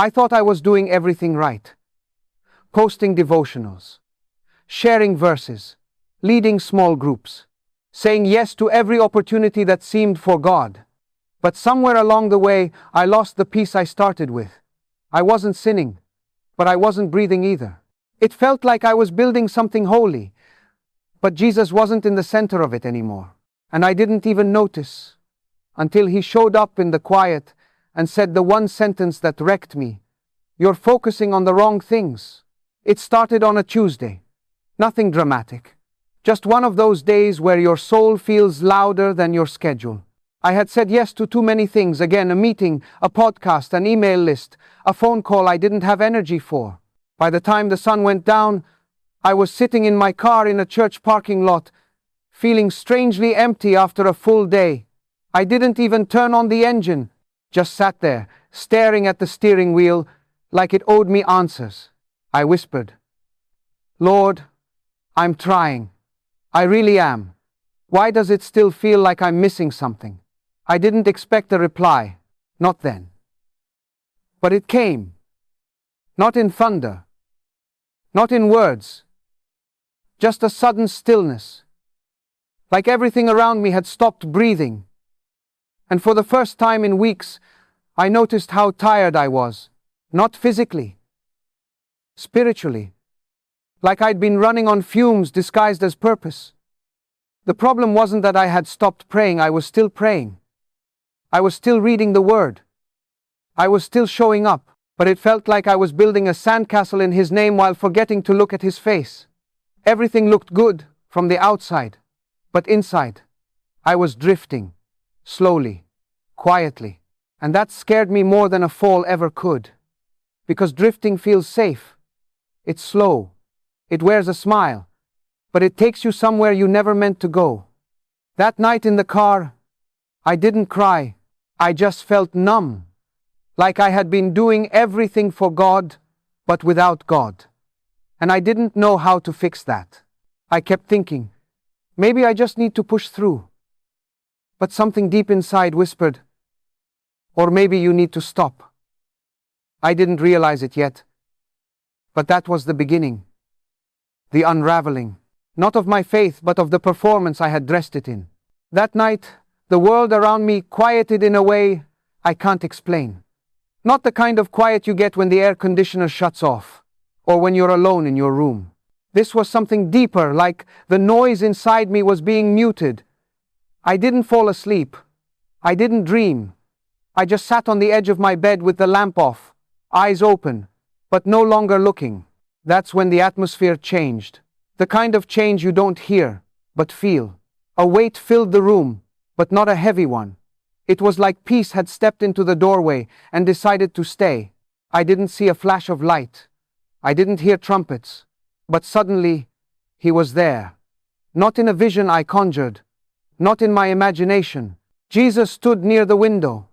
I thought I was doing everything right. Posting devotionals, sharing verses, leading small groups, saying yes to every opportunity that seemed for God. But somewhere along the way, I lost the peace I started with. I wasn't sinning, but I wasn't breathing either. It felt like I was building something holy, but Jesus wasn't in the center of it anymore. And I didn't even notice until he showed up in the quiet and said the one sentence that wrecked me. You're focusing on the wrong things. It started on a Tuesday. Nothing dramatic. Just one of those days where your soul feels louder than your schedule. I had said yes to too many things. Again, a meeting, a podcast, an email list, a phone call I didn't have energy for. By the time the sun went down, I was sitting in my car in a church parking lot, feeling strangely empty after a full day. I didn't even turn on the engine, just sat there, staring at the steering wheel like it owed me answers. I whispered, Lord, I'm trying. I really am. Why does it still feel like I'm missing something? I didn't expect a reply, not then. But it came. Not in thunder, not in words, just a sudden stillness. Like everything around me had stopped breathing. And for the first time in weeks, I noticed how tired I was. Not physically, spiritually. Like I'd been running on fumes disguised as purpose. The problem wasn't that I had stopped praying, I was still praying. I was still reading the Word. I was still showing up, but it felt like I was building a sandcastle in His name while forgetting to look at His face. Everything looked good from the outside, but inside, I was drifting, slowly, quietly. And that scared me more than a fall ever could. Because drifting feels safe. It's slow. It wears a smile. But it takes you somewhere you never meant to go. That night in the car, I didn't cry. I just felt numb. Like I had been doing everything for God, but without God. And I didn't know how to fix that. I kept thinking, maybe I just need to push through. But something deep inside whispered, or maybe you need to stop. I didn't realize it yet. But that was the beginning. The unraveling. Not of my faith, but of the performance I had dressed it in. That night, the world around me quieted in a way I can't explain. Not the kind of quiet you get when the air conditioner shuts off, or when you're alone in your room. This was something deeper, like the noise inside me was being muted. I didn't fall asleep. I didn't dream. I just sat on the edge of my bed with the lamp off, eyes open, but no longer looking. That's when the atmosphere changed. The kind of change you don't hear, but feel. A weight filled the room, but not a heavy one. It was like peace had stepped into the doorway and decided to stay. I didn't see a flash of light. I didn't hear trumpets. But suddenly, He was there. Not in a vision I conjured. Not in my imagination. Jesus stood near the window,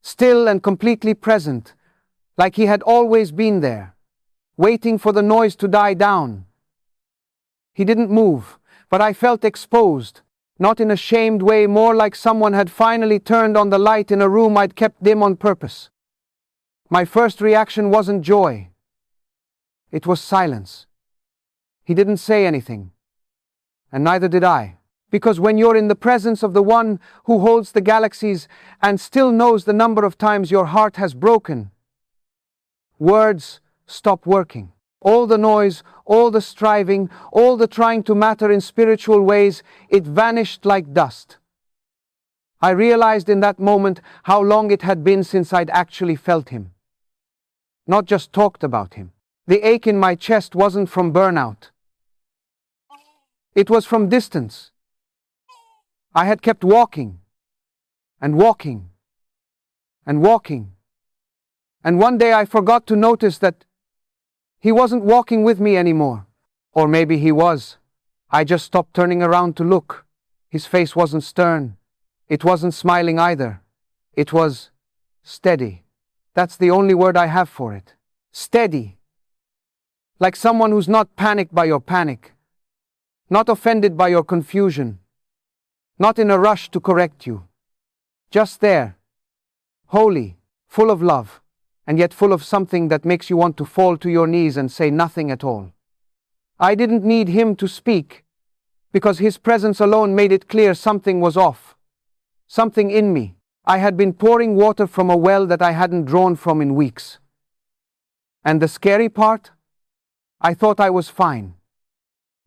still and completely present, like He had always been there, waiting for the noise to die down. He didn't move, but I felt exposed, not in a shamed way, more like someone had finally turned on the light in a room I'd kept dim on purpose. My first reaction wasn't joy. It was silence. He didn't say anything, and neither did I. Because when you're in the presence of the one who holds the galaxies and still knows the number of times your heart has broken, words stop working. All the noise, all the striving, all the trying to matter in spiritual ways, it vanished like dust. I realized in that moment how long it had been since I'd actually felt Him. Not just talked about Him. The ache in my chest wasn't from burnout. It was from distance. I had kept walking, and walking, and walking. And one day I forgot to notice that He wasn't walking with me anymore. Or maybe He was. I just stopped turning around to look. His face wasn't stern. It wasn't smiling either. It was steady. That's the only word I have for it. Steady. Like someone who's not panicked by your panic. Not offended by your confusion. Not in a rush to correct you. Just there. Holy. Full of love. and yet full of something that makes you want to fall to your knees and say nothing at all. I didn't need him to speak, because his presence alone made it clear something was off. Something in me. I had been pouring water from a well that I hadn't drawn from in weeks. And the scary part? I thought I was fine.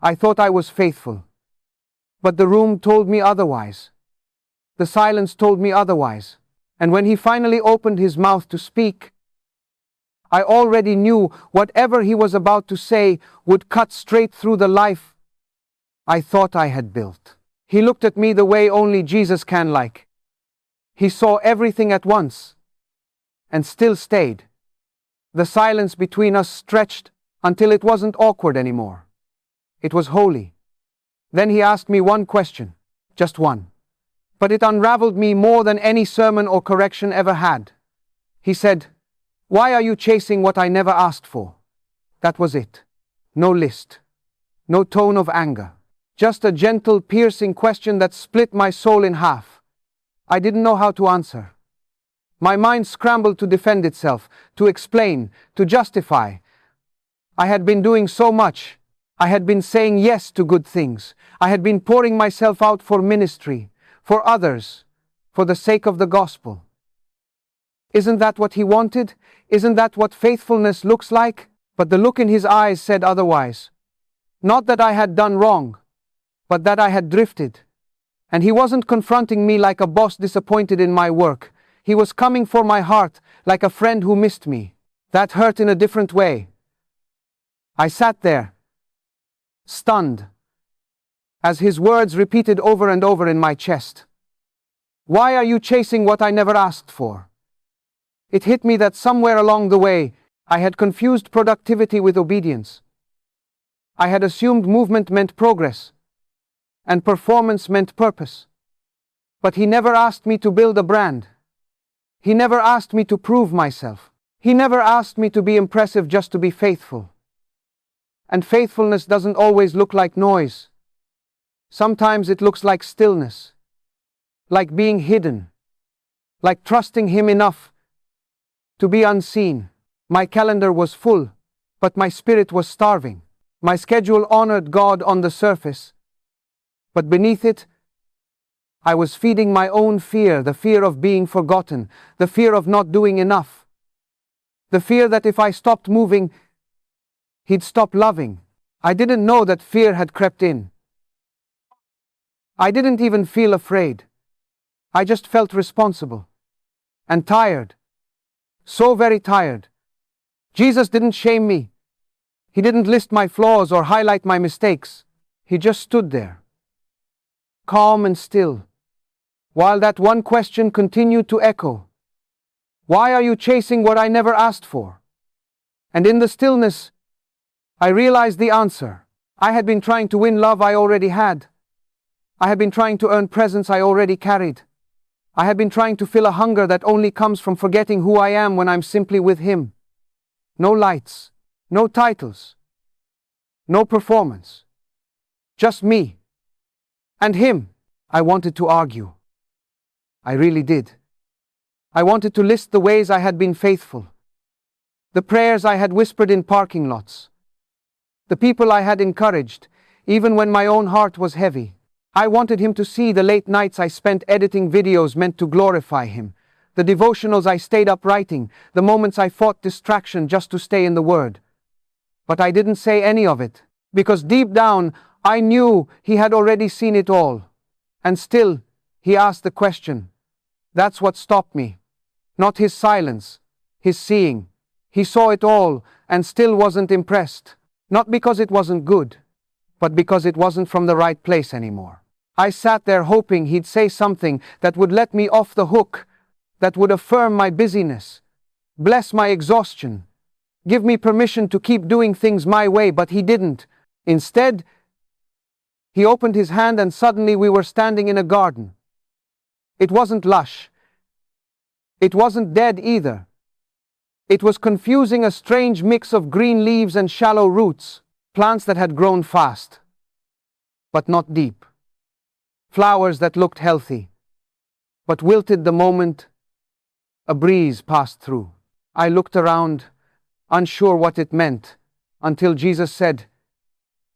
I thought I was faithful. But the room told me otherwise. The silence told me otherwise. And when he finally opened his mouth to speak, I already knew whatever he was about to say would cut straight through the life I thought I had built. He looked at me the way only Jesus can, like. He saw everything at once, and still stayed. The silence between us stretched until it wasn't awkward anymore. It was holy. Then he asked me one question, just one. But it unraveled me more than any sermon or correction ever had. He said, "Why are you chasing what I never asked for?" That was it. No list. No tone of anger. Just a gentle, piercing question that split my soul in half. I didn't know how to answer. My mind scrambled to defend itself, to explain, to justify. I had been doing so much. I had been saying yes to good things. I had been pouring myself out for ministry, for others, for the sake of the gospel. Isn't that what he wanted? Isn't that what faithfulness looks like? But the look in his eyes said otherwise. Not that I had done wrong, but that I had drifted. And he wasn't confronting me like a boss disappointed in my work. He was coming for my heart, like a friend who missed me. That hurt in a different way. I sat there, stunned, as his words repeated over and over in my chest. Why are you chasing what I never asked for? It hit me that somewhere along the way, I had confused productivity with obedience. I had assumed movement meant progress, and performance meant purpose. But he never asked me to build a brand. He never asked me to prove myself. He never asked me to be impressive just to be faithful. And faithfulness doesn't always look like noise. Sometimes it looks like stillness, like being hidden, like trusting him enough to be unseen. My calendar was full, but my spirit was starving. My schedule honored God on the surface, but beneath it, I was feeding my own fear, the fear of being forgotten, the fear of not doing enough, the fear that if I stopped moving, he'd stop loving. I didn't know that fear had crept in. I didn't even feel afraid. I just felt responsible and tired, so very tired. Jesus didn't shame me. He didn't list my flaws or highlight my mistakes. He just stood there, calm and still, while that one question continued to echo. Why are you chasing what I never asked for? And in the stillness, I realized the answer. I had been trying to win love I already had. I had been trying to earn presence I already carried. I had been trying to fill a hunger that only comes from forgetting who I am when I'm simply with him. No lights, no titles, no performance. Just me. And him. I wanted to argue. I really did. I wanted to list the ways I had been faithful. The prayers I had whispered in parking lots. The people I had encouraged, even when my own heart was heavy. I wanted him to see the late nights I spent editing videos meant to glorify him, the devotionals I stayed up writing, the moments I fought distraction just to stay in the Word. But I didn't say any of it, because deep down, I knew he had already seen it all. And still, he asked the question. That's what stopped me. Not his silence, his seeing. He saw it all, and still wasn't impressed. Not because it wasn't good, but because it wasn't from the right place anymore. I sat there hoping he'd say something that would let me off the hook, that would affirm my busyness, bless my exhaustion, give me permission to keep doing things my way, but he didn't. Instead, he opened his hand and suddenly we were standing in a garden. It wasn't lush. It wasn't dead either. It was confusing, a strange mix of green leaves and shallow roots, plants that had grown fast, but not deep. Flowers that looked healthy, but wilted the moment a breeze passed through. I looked around, unsure what it meant, until Jesus said,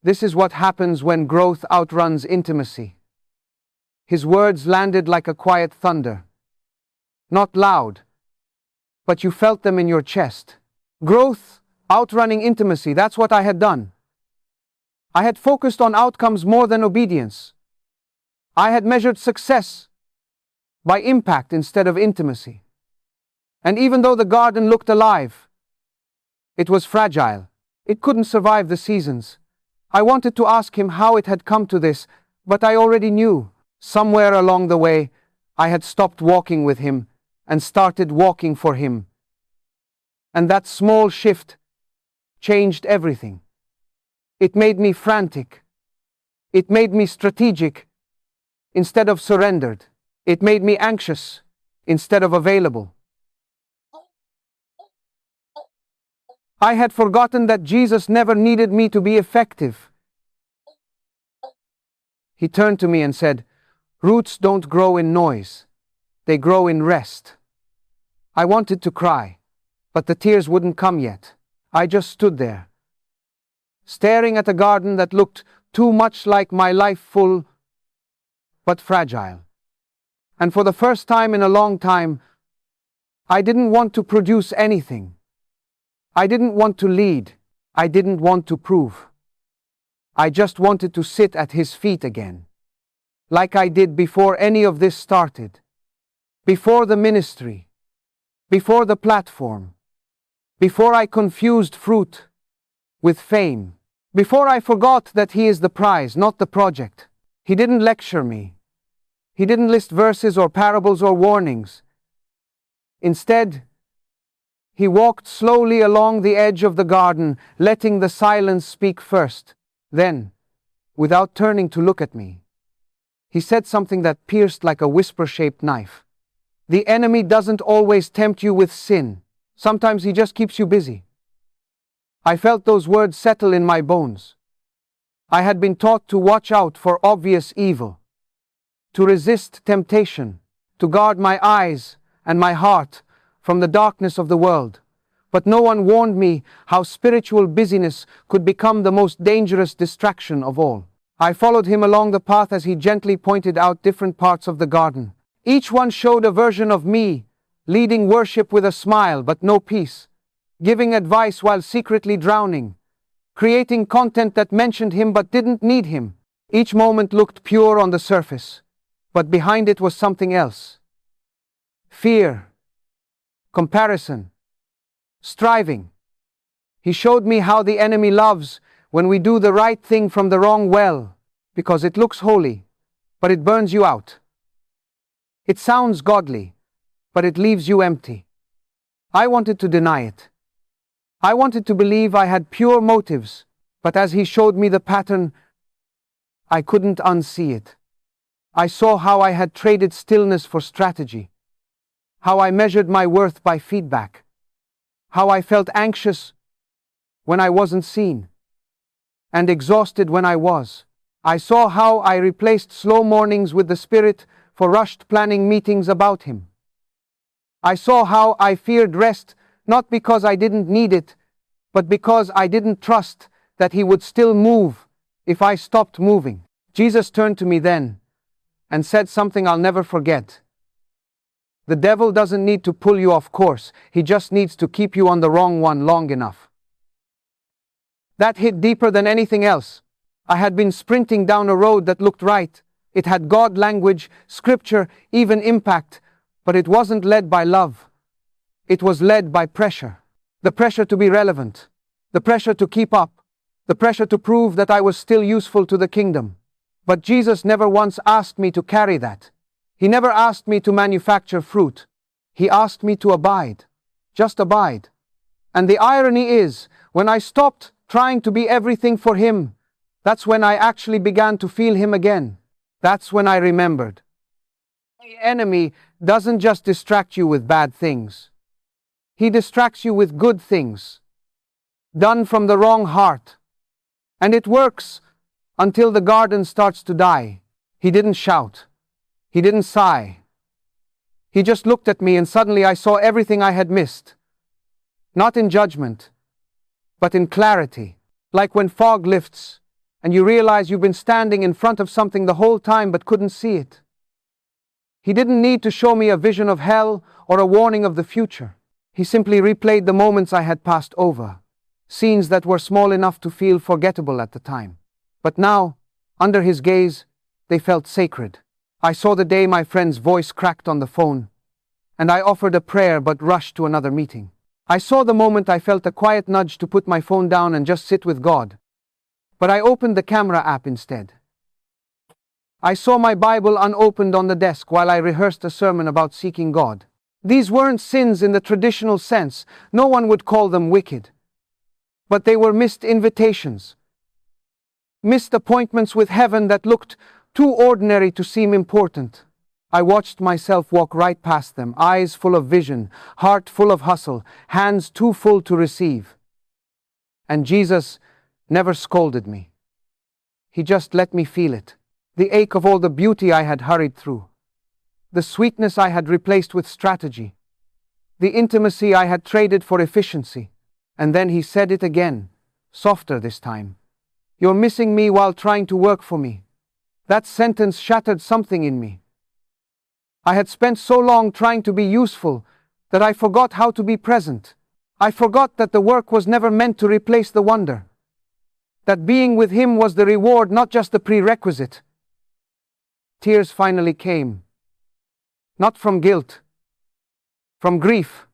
"This is what happens when growth outruns intimacy." His words landed like a quiet thunder. Not loud, but you felt them in your chest. Growth outrunning intimacy, that's what I had done. I had focused on outcomes more than obedience. I had measured success by impact instead of intimacy. And even though the garden looked alive, it was fragile. It couldn't survive the seasons. I wanted to ask him how it had come to this, but I already knew. Somewhere along the way, I had stopped walking with him and started walking for him. And that small shift changed everything. It made me frantic. It made me strategic instead of surrendered. It made me anxious instead of available. I had forgotten that Jesus never needed me to be effective. He turned to me and said, "Roots don't grow in noise. They grow in rest." I wanted to cry, but the tears wouldn't come yet. I just stood there, staring at a garden that looked too much like my life, full but fragile. And for the first time in a long time, I didn't want to produce anything. I didn't want to lead. I didn't want to prove. I just wanted to sit at his feet again, like I did before any of this started, before the ministry, before the platform, before I confused fruit with fame, before I forgot that he is the prize, not the project. He didn't lecture me. He didn't list verses or parables or warnings. Instead, he walked slowly along the edge of the garden, letting the silence speak first. Then, without turning to look at me, he said something that pierced like a whisper-shaped knife. The enemy doesn't always tempt you with sin. Sometimes he just keeps you busy. I felt those words settle in my bones. I had been taught to watch out for obvious evil, to resist temptation, to guard my eyes and my heart from the darkness of the world. But no one warned me how spiritual busyness could become the most dangerous distraction of all. I followed him along the path as he gently pointed out different parts of the garden. Each one showed a version of me, leading worship with a smile but no peace, giving advice while secretly drowning, creating content that mentioned him but didn't need him. Each moment looked pure on the surface, but behind it was something else. Fear, comparison, striving. He showed me how the enemy loves when we do the right thing from the wrong well, because it looks holy, but it burns you out. It sounds godly, but it leaves you empty. I wanted to deny it. I wanted to believe I had pure motives, but as he showed me the pattern, I couldn't unsee it. I saw how I had traded stillness for strategy, how I measured my worth by feedback, how I felt anxious when I wasn't seen, and exhausted when I was. I saw how I replaced slow mornings with the Spirit for rushed planning meetings about him. I saw how I feared rest not because I didn't need it, but because I didn't trust that he would still move if I stopped moving. Jesus turned to me then and said something I'll never forget. The devil doesn't need to pull you off course. He just needs to keep you on the wrong one long enough. That hit deeper than anything else. I had been sprinting down a road that looked right. It had God language, scripture, even impact, but it wasn't led by love. It was led by pressure. The pressure to be relevant. The pressure to keep up. The pressure to prove that I was still useful to the kingdom. But Jesus never once asked me to carry that. He never asked me to manufacture fruit. He asked me to abide. Just abide. And the irony is, when I stopped trying to be everything for him, that's when I actually began to feel him again. That's when I remembered. The enemy doesn't just distract you with bad things. He distracts you with good things, done from the wrong heart. And it works until the garden starts to die. He didn't shout. He didn't sigh. He just looked at me, and suddenly I saw everything I had missed. Not in judgment, but in clarity. Like when fog lifts and you realize you've been standing in front of something the whole time but couldn't see it. He didn't need to show me a vision of hell or a warning of the future. He simply replayed the moments I had passed over, scenes that were small enough to feel forgettable at the time. But now, under his gaze, they felt sacred. I saw the day my friend's voice cracked on the phone, and I offered a prayer but rushed to another meeting. I saw the moment I felt a quiet nudge to put my phone down and just sit with God. But I opened the camera app instead. I saw my Bible unopened on the desk while I rehearsed a sermon about seeking God. These weren't sins in the traditional sense. No one would call them wicked. But they were missed invitations. Missed appointments with heaven that looked too ordinary to seem important. I watched myself walk right past them, eyes full of vision, heart full of hustle, hands too full to receive. And Jesus never scolded me. He just let me feel it. The ache of all the beauty I had hurried through. The sweetness I had replaced with strategy. The intimacy I had traded for efficiency. And then he said it again, softer this time. You're missing me while trying to work for me. That sentence shattered something in me. I had spent so long trying to be useful that I forgot how to be present. I forgot that the work was never meant to replace the wonder. That being with him was the reward, not just the prerequisite. Tears finally came. Not from guilt. From grief.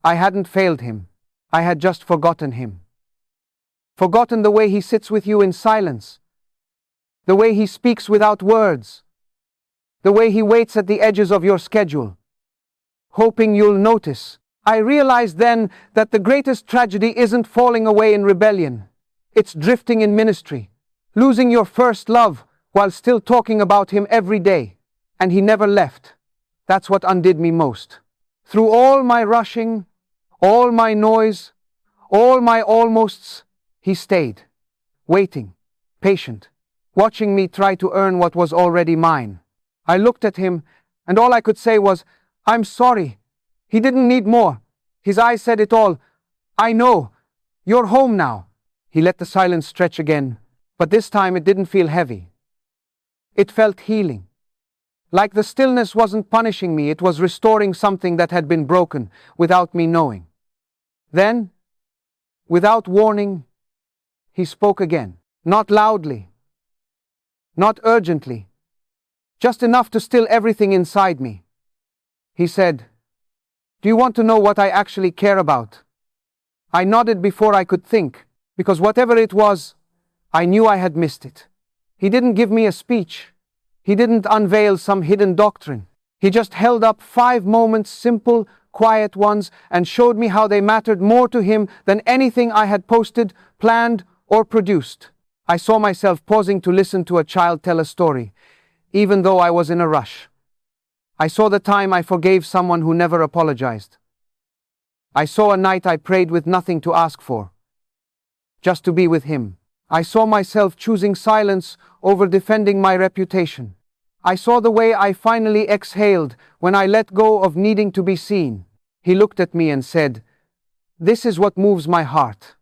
I hadn't failed him. I had just forgotten him. Forgotten the way he sits with you in silence. The way he speaks without words. The way he waits at the edges of your schedule, hoping you'll notice. I realized then that the greatest tragedy isn't falling away in rebellion. It's drifting in ministry, losing your first love while still talking about him every day. And he never left. That's what undid me most. Through all my rushing, all my noise, all my almosts, he stayed, waiting, patient, watching me try to earn what was already mine. I looked at him, and all I could say was, I'm sorry. He didn't need more. His eyes said it all. I know. You're home now. He let the silence stretch again, but this time it didn't feel heavy. It felt healing. Like the stillness wasn't punishing me, it was restoring something that had been broken without me knowing. Then, without warning, he spoke again. Not loudly. Not urgently. Just enough to still everything inside me. He said, Do you want to know what I actually care about? I nodded before I could think, because whatever it was, I knew I had missed it. He didn't give me a speech. He didn't unveil some hidden doctrine. He just held up 5 moments, simple, quiet ones, and showed me how they mattered more to him than anything I had posted, planned, or produced. I saw myself pausing to listen to a child tell a story, even though I was in a rush. I saw the time I forgave someone who never apologized. I saw a night I prayed with nothing to ask for, just to be with him. I saw myself choosing silence over defending my reputation. I saw the way I finally exhaled when I let go of needing to be seen. He looked at me and said, This is what moves my heart.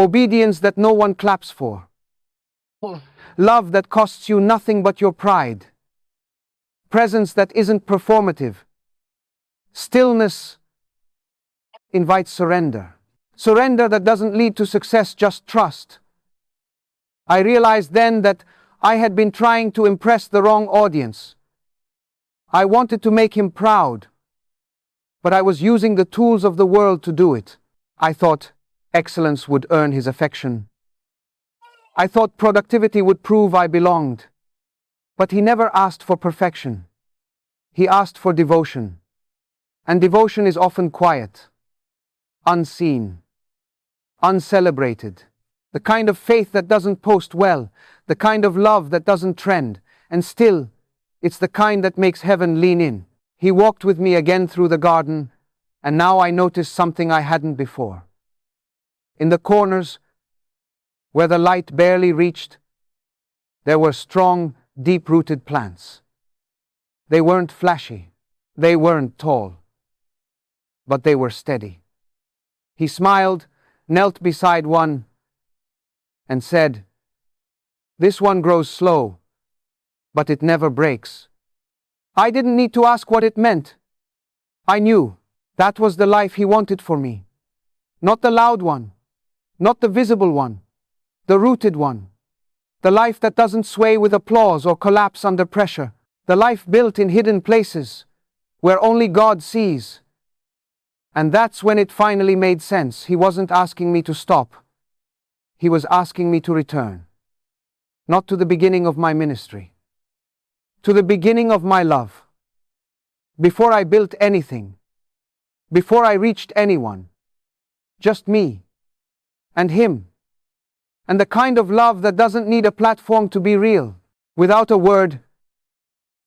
Obedience that no one claps for. Love that costs you nothing but your pride. Presence that isn't performative. Stillness invites surrender. Surrender that doesn't lead to success, just trust. I realized then that I had been trying to impress the wrong audience. I wanted to make him proud, but I was using the tools of the world to do it. I thought excellence would earn his affection. I thought productivity would prove I belonged. But he never asked for perfection. He asked for devotion. And devotion is often quiet, unseen, uncelebrated. The kind of faith that doesn't post well, the kind of love that doesn't trend, and still, it's the kind that makes heaven lean in. He walked with me again through the garden, and now I noticed something I hadn't before. In the corners, where the light barely reached, there were strong, deep-rooted plants. They weren't flashy, they weren't tall, but they were steady. He smiled, knelt beside one, and said, "This one grows slow, but it never breaks." I didn't need to ask what it meant. I knew that was the life he wanted for me. Not the loud one, not the visible one, the rooted one. The life that doesn't sway with applause or collapse under pressure. The life built in hidden places, where only God sees. And that's when it finally made sense. He wasn't asking me to stop. He was asking me to return. Not to the beginning of my ministry. To the beginning of my love. Before I built anything. Before I reached anyone. Just me. And him. And the kind of love that doesn't need a platform to be real. Without a word,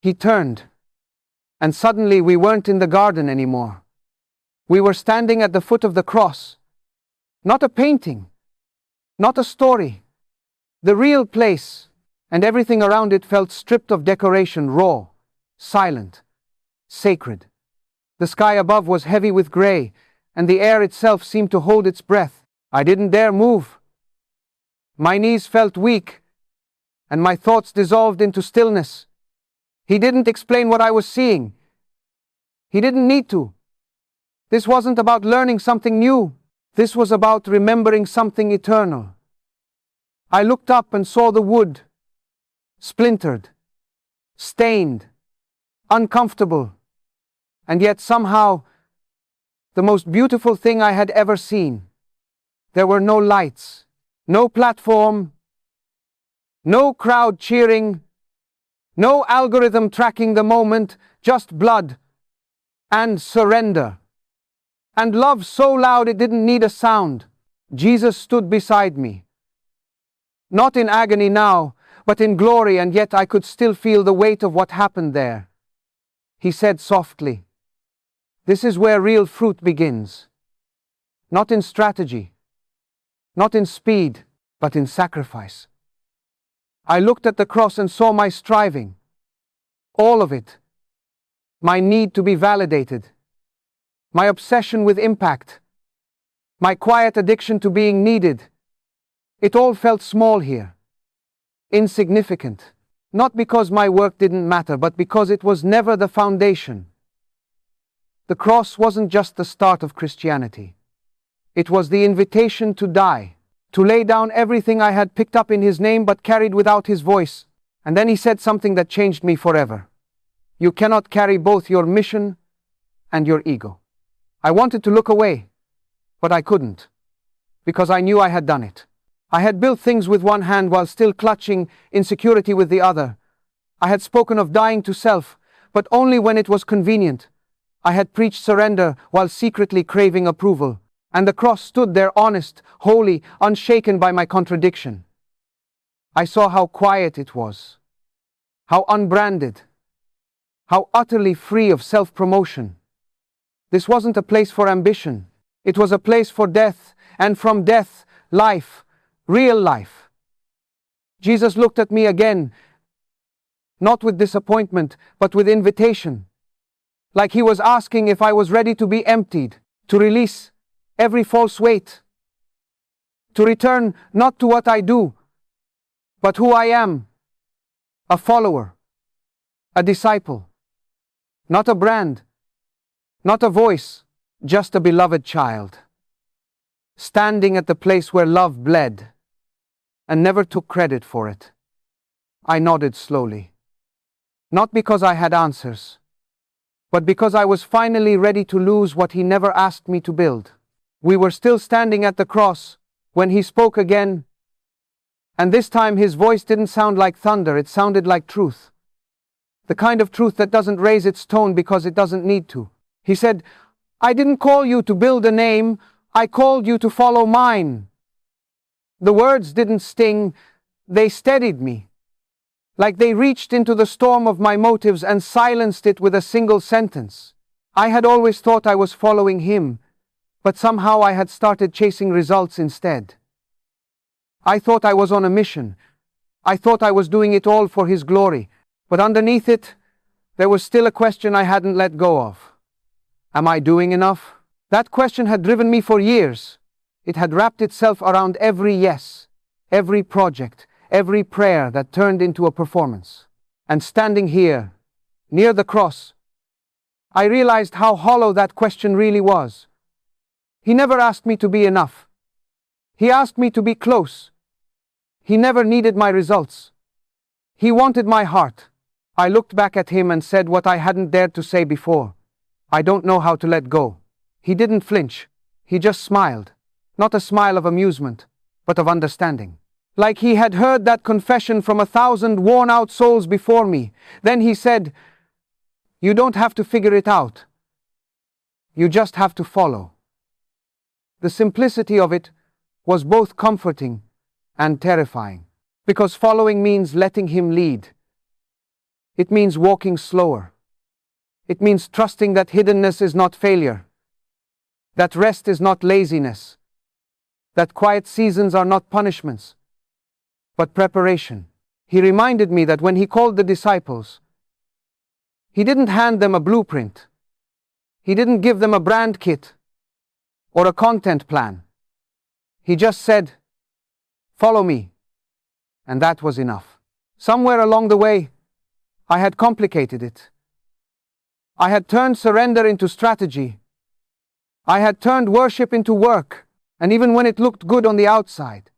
he turned. And suddenly we weren't in the garden anymore. We were standing at the foot of the cross. Not a painting. Not a story. The real place. And everything around it felt stripped of decoration, raw, silent, sacred. The sky above was heavy with gray, and the air itself seemed to hold its breath. I didn't dare move. My knees felt weak, and my thoughts dissolved into stillness. He didn't explain what I was seeing. He didn't need to. This wasn't about learning something new. This was about remembering something eternal. I looked up and saw the wood, splintered, stained, uncomfortable, and yet somehow the most beautiful thing I had ever seen. There were no lights, no platform, no crowd cheering, no algorithm tracking the moment, just blood and surrender. And love so loud it didn't need a sound. Jesus stood beside me. Not in agony now, but in glory, and yet I could still feel the weight of what happened there. He said softly, "This is where real fruit begins. Not in strategy, not in speed, but in sacrifice." I looked at the cross and saw my striving. All of it. My need to be validated. My obsession with impact. My quiet addiction to being needed. It all felt small here. Insignificant. Not because my work didn't matter, but because it was never the foundation. The cross wasn't just the start of Christianity. It was the invitation to die, to lay down everything I had picked up in his name but carried without his voice. And then he said something that changed me forever. You cannot carry both your mission and your ego. I wanted to look away, but I couldn't, because I knew I had done it. I had built things with one hand while still clutching insecurity with the other. I had spoken of dying to self, but only when it was convenient. I had preached surrender while secretly craving approval, and the cross stood there honest, holy, unshaken by my contradiction. I saw how quiet it was, how unbranded, how utterly free of self-promotion. This wasn't a place for ambition. It was a place for death, and from death, life, real life. Jesus looked at me again, not with disappointment, but with invitation. Like he was asking if I was ready to be emptied, to release every false weight, to return not to what I do, but who I am, a follower, a disciple, not a brand, not a voice, just a beloved child, standing at the place where love bled and never took credit for it. I nodded slowly, not because I had answers, but because I was finally ready to lose what he never asked me to build. We were still standing at the cross when he spoke again, and this time his voice didn't sound like thunder, it sounded like truth. The kind of truth that doesn't raise its tone because it doesn't need to. He said, "I didn't call you to build a name, I called you to follow mine." The words didn't sting, they steadied me. Like they reached into the storm of my motives and silenced it with a single sentence. I had always thought I was following him, but somehow I had started chasing results instead. I thought I was on a mission. I thought I was doing it all for his glory. But underneath it, there was still a question I hadn't let go of. Am I doing enough? That question had driven me for years. It had wrapped itself around every yes, every project, every prayer that turned into a performance. And standing here, near the cross, I realized how hollow that question really was. He never asked me to be enough. He asked me to be close. He never needed my results. He wanted my heart. I looked back at him and said what I hadn't dared to say before. I don't know how to let go. He didn't flinch. He just smiled. Not a smile of amusement, but of understanding. Like he had heard that confession from 1,000 worn-out souls before me. Then he said, "You don't have to figure it out. You just have to follow." The simplicity of it was both comforting and terrifying, because following means letting him lead. It means walking slower. It means trusting that hiddenness is not failure, that rest is not laziness, that quiet seasons are not punishments, but preparation. He reminded me that when he called the disciples, he didn't hand them a blueprint. He didn't give them a brand kit or a content plan. He just said, "Follow me." And that was enough. Somewhere along the way, I had complicated it. I had turned surrender into strategy. I had turned worship into work, and even when it looked good on the outside,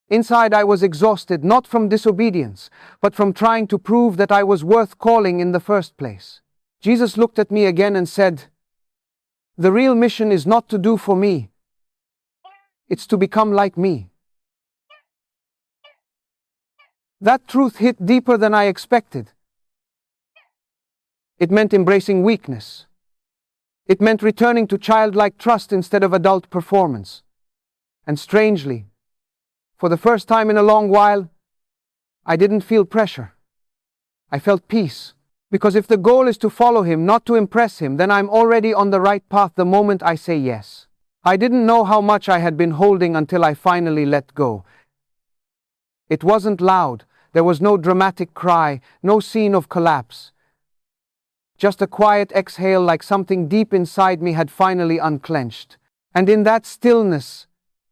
inside I was exhausted, not from disobedience, but from trying to prove that I was worth calling in the first place. Jesus looked at me again and said, "The real mission is not to do for me. It's to become like me." That truth hit deeper than I expected. It meant embracing weakness. It meant returning to childlike trust instead of adult performance. And strangely, for the first time in a long while, I didn't feel pressure. I felt peace. Because if the goal is to follow him, not to impress him, then I'm already on the right path the moment I say yes. I didn't know how much I had been holding until I finally let go. It wasn't loud. There was no dramatic cry, no scene of collapse. Just a quiet exhale, like something deep inside me had finally unclenched. And in that stillness,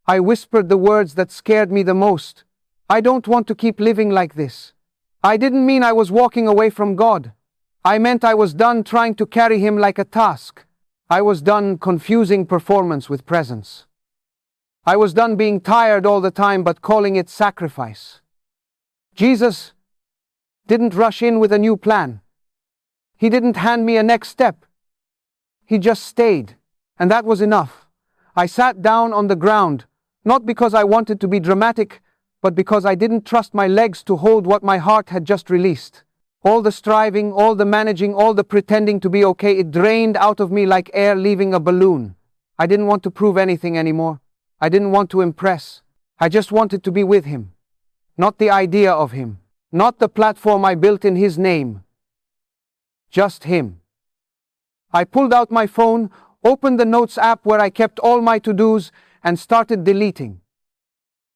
I whispered the words that scared me the most. I don't want to keep living like this. I didn't mean I was walking away from God. I meant I was done trying to carry him like a task. I was done confusing performance with presence. I was done being tired all the time but calling it sacrifice. Jesus didn't rush in with a new plan. He didn't hand me a next step. He just stayed, and that was enough. I sat down on the ground, not because I wanted to be dramatic, but because I didn't trust my legs to hold what my heart had just released. All the striving, all the managing, all the pretending to be okay, it drained out of me like air leaving a balloon. I didn't want to prove anything anymore. I didn't want to impress. I just wanted to be with him. Not the idea of him. Not the platform I built in his name. Just him. I pulled out my phone, opened the Notes app where I kept all my to-dos, and started deleting.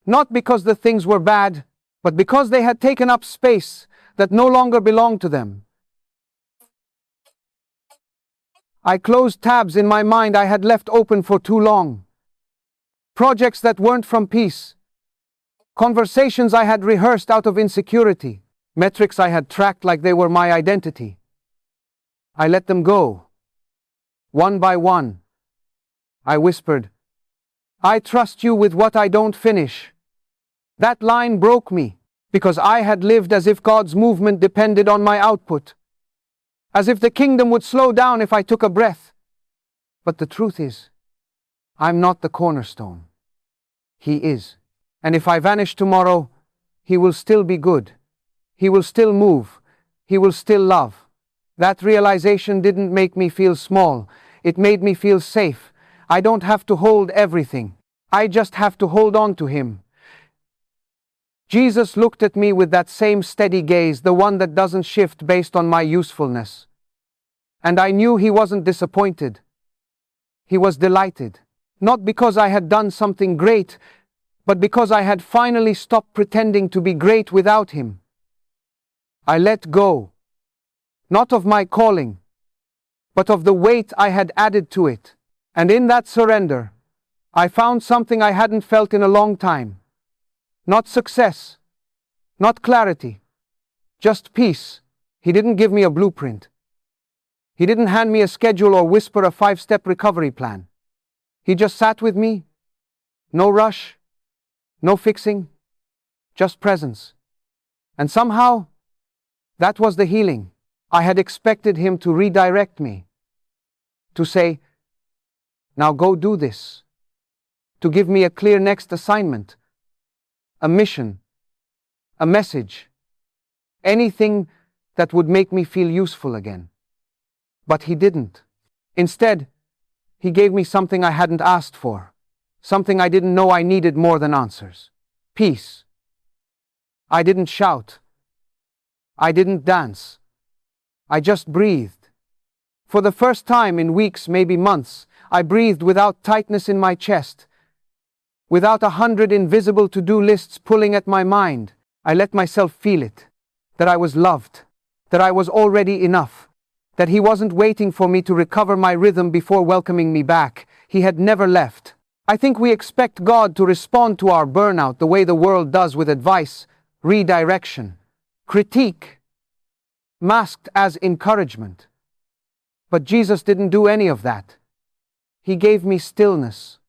Not because the things were bad, but because they had taken up space that no longer belonged to them. I closed tabs in my mind I had left open for too long. Projects that weren't from peace. Conversations I had rehearsed out of insecurity. Metrics I had tracked like they were my identity. I let them go. One by one. I whispered, "I trust you with what I don't finish." That line broke me, because I had lived as if God's movement depended on my output. As if the kingdom would slow down if I took a breath. But the truth is, I'm not the cornerstone. He is. And if I vanish tomorrow, he will still be good. He will still move. He will still love. That realization didn't make me feel small. It made me feel safe. I don't have to hold everything. I just have to hold on to him. Jesus looked at me with that same steady gaze, the one that doesn't shift based on my usefulness. And I knew he wasn't disappointed. He was delighted. Not because I had done something great, but because I had finally stopped pretending to be great without him. I let go. Not of my calling, but of the weight I had added to it. And in that surrender, I found something I hadn't felt in a long time. Not success, not clarity, just peace. He didn't give me a blueprint. He didn't hand me a schedule or whisper a 5-step recovery plan. He just sat with me. No rush, no fixing, just presence. And somehow, that was the healing. I had expected him to redirect me, to say, now go do this, to give me a clear next assignment, a mission, a message, anything that would make me feel useful again. But he didn't. Instead, he gave me something I hadn't asked for, something I didn't know I needed more than answers. Peace. I didn't shout. I didn't dance. I just breathed. For the first time in weeks, maybe months, I breathed without tightness in my chest, without 100 invisible to-do lists pulling at my mind. I let myself feel it, that I was loved, that I was already enough, that he wasn't waiting for me to recover my rhythm before welcoming me back. He had never left. I think we expect God to respond to our burnout the way the world does, with advice, redirection, critique, masked as encouragement. But Jesus didn't do any of that. He gave me stillness.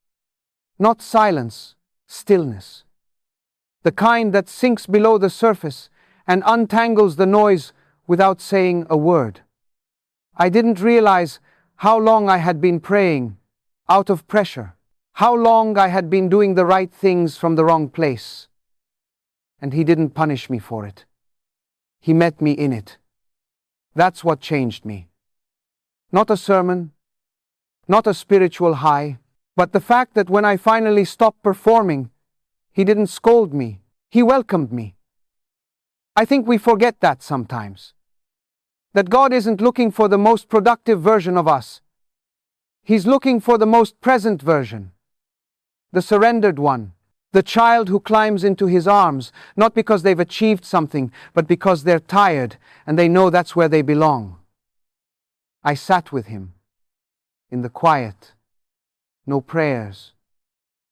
Not silence, stillness. The kind that sinks below the surface and untangles the noise without saying a word. I didn't realize how long I had been praying out of pressure, how long I had been doing the right things from the wrong place. And he didn't punish me for it. He met me in it. That's what changed me. Not a sermon, not a spiritual high, but the fact that when I finally stopped performing, he didn't scold me, he welcomed me. I think we forget that sometimes. That God isn't looking for the most productive version of us. He's looking for the most present version. The surrendered one. The child who climbs into his arms, not because they've achieved something, but because they're tired and they know that's where they belong. I sat with him. In the quiet. No prayers.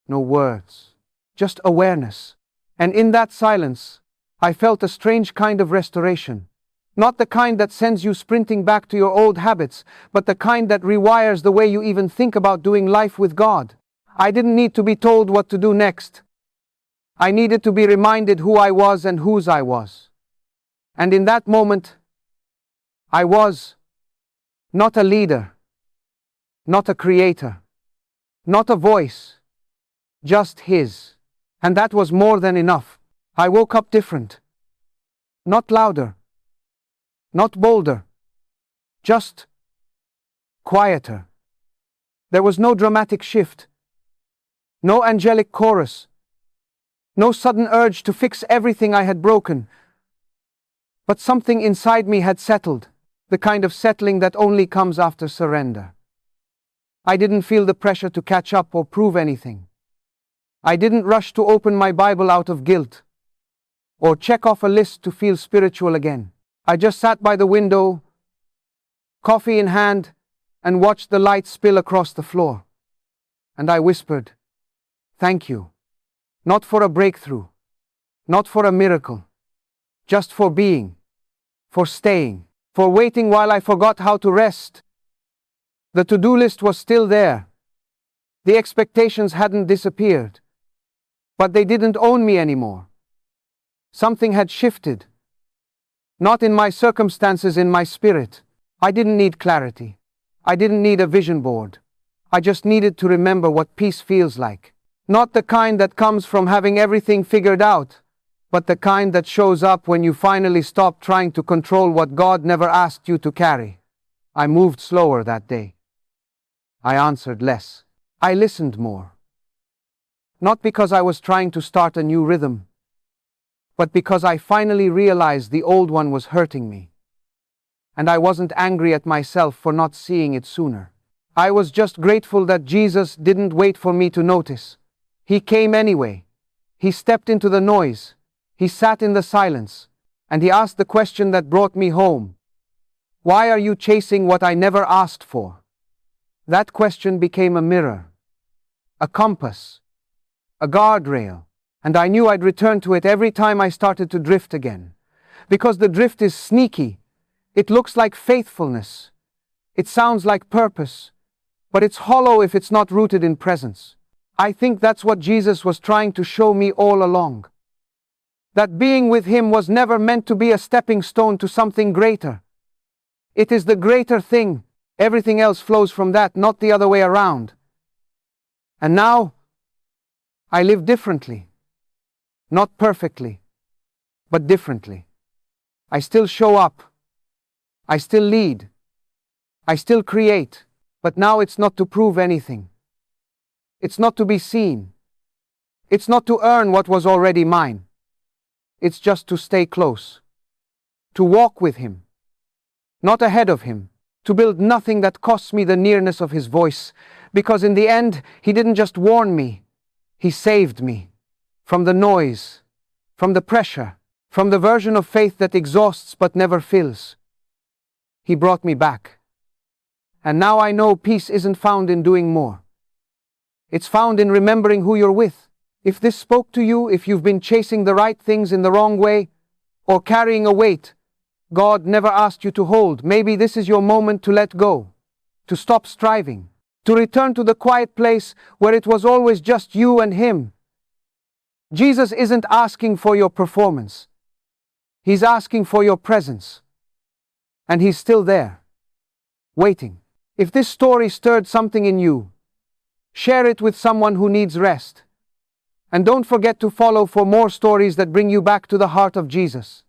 No words. Just awareness. And in that silence, I felt a strange kind of restoration. Not the kind that sends you sprinting back to your old habits, but the kind that rewires the way you even think about doing life with God. I didn't need to be told what to do next. I needed to be reminded who I was and whose I was. And in that moment, I was not a leader, not a creator, not a voice, just his. And that was more than enough. I woke up different. Not louder. Not bolder, just quieter. There was no dramatic shift, no angelic chorus, no sudden urge to fix everything I had broken. But something inside me had settled, the kind of settling that only comes after surrender. I didn't feel the pressure to catch up or prove anything. I didn't rush to open my Bible out of guilt, or check off a list to feel spiritual again. I just sat by the window, coffee in hand, and watched the light spill across the floor. And I whispered, "Thank you. Not for a breakthrough, not for a miracle, just for being, for staying, for waiting while I forgot how to rest." The to-do list was still there. The expectations hadn't disappeared, but they didn't own me anymore. Something had shifted. Not in my circumstances, in my spirit. I didn't need clarity. I didn't need a vision board. I just needed to remember what peace feels like. Not the kind that comes from having everything figured out, but the kind that shows up when you finally stop trying to control what God never asked you to carry. I moved slower that day. I answered less. I listened more. Not because I was trying to start a new rhythm, but because I finally realized the old one was hurting me. And I wasn't angry at myself for not seeing it sooner. I was just grateful that Jesus didn't wait for me to notice. He came anyway. He stepped into the noise. He sat in the silence. And he asked the question that brought me home. Why are you chasing what I never asked for? That question became a mirror, a compass, a guardrail, and I knew I'd return to it every time I started to drift again. Because the drift is sneaky. It looks like faithfulness. It sounds like purpose, but it's hollow if it's not rooted in presence. I think that's what Jesus was trying to show me all along. That being with Him was never meant to be a stepping stone to something greater. It is the greater thing. Everything else flows from that, not the other way around. And now, I live differently. Not perfectly, but differently. I still show up. I still lead. I still create. But now it's not to prove anything. It's not to be seen. It's not to earn what was already mine. It's just to stay close. To walk with Him. Not ahead of Him. To build nothing that costs me the nearness of His voice. Because in the end, He didn't just warn me. He saved me. From the noise. From the pressure. From the version of faith that exhausts but never fills. He brought me back. And now I know peace isn't found in doing more. It's found in remembering who you're with. If this spoke to you, if you've been chasing the right things in the wrong way, or carrying a weight God never asked you to hold, maybe this is your moment to let go, to stop striving, to return to the quiet place where it was always just you and Him. Jesus isn't asking for your performance. He's asking for your presence. And He's still there, waiting. If this story stirred something in you, share it with someone who needs rest. And don't forget to follow for more stories that bring you back to the heart of Jesus.